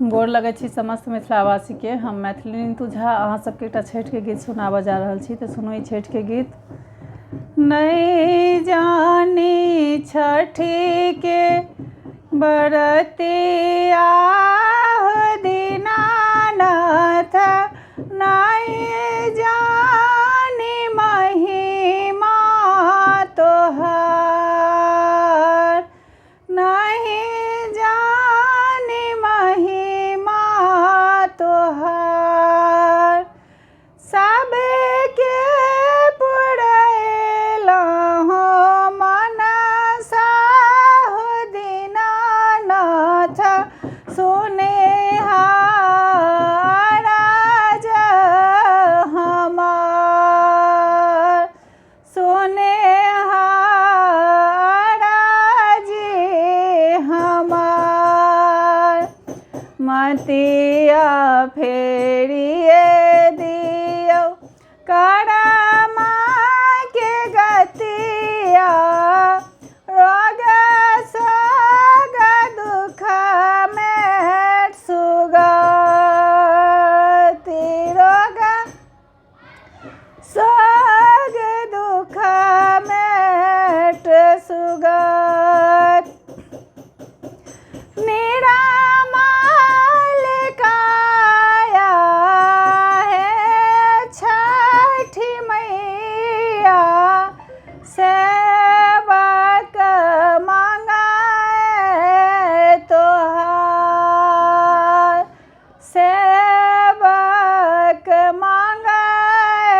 गोर लगै छी समस्त मिथिलावासी के। हम मैथिली नीतू झा अहाँ सबके एकटा छठि के गीत सुनाबऽ जा रहल छी। तऽ सुनू ई छठि के गीत। नहीं जानी छठी के बरतिया दीनानाथ, नहीं जानी महिमा तोहार, नहीं जानी महिमा तोहार। सबके पुरैला हो मनसा हो दीनानाथ, सुने राज हमार, सुने राज हमार। मतिया फेरिए दियो करमा के गतिया, रोग सोग दुख में सुगति, रोग सोग दुख में सुगत। निरामल काया है छठी मैया, सेवक मांगाए तोहार, सेवक मांगाए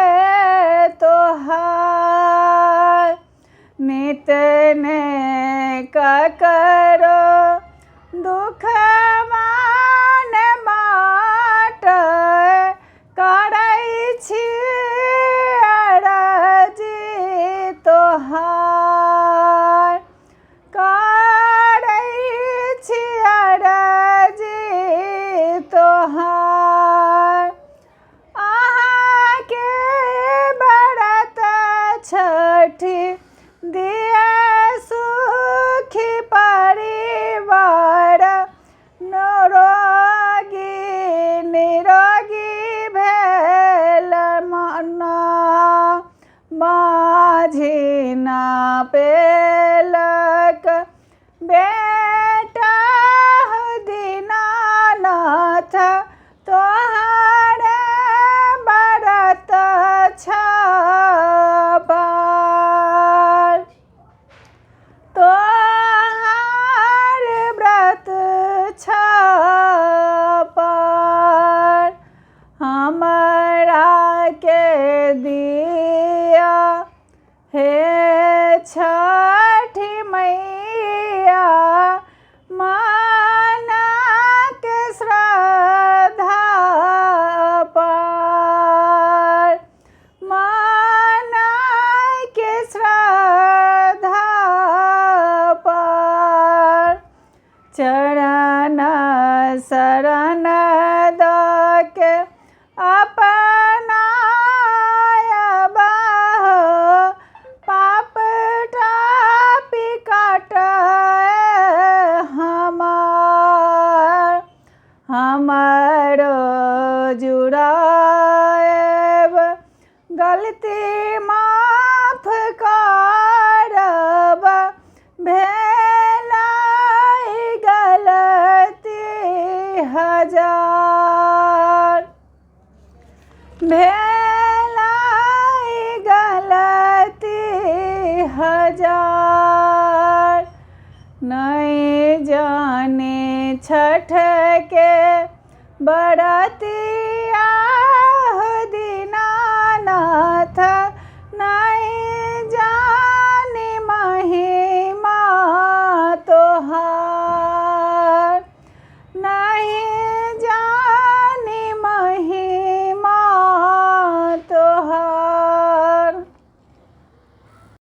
तोहार। नित ने ककरो दुख मान बाट, करै छी अरजी तोहार, करै छी अरजी तोहार। अहाँ के व्रत छठी दिया सुखी परिवार, निरोगी भेल मना, माझी ना पेलक बेटा दीनानाथ, तोहार व्रत छपार, तोहार व्रत छपार। हमरा के दिया हे छठी मैया, माना के श्रद्धा पार, माना के श्रद्धा पार। चरण शरण दके अपनायबह, पाप टापी काटय हमार, हमरो जुड़ाएब गलती माफ करब, भेलै गलती हजार, भेलै गलती हजार। नहीं जाने छठ के बरती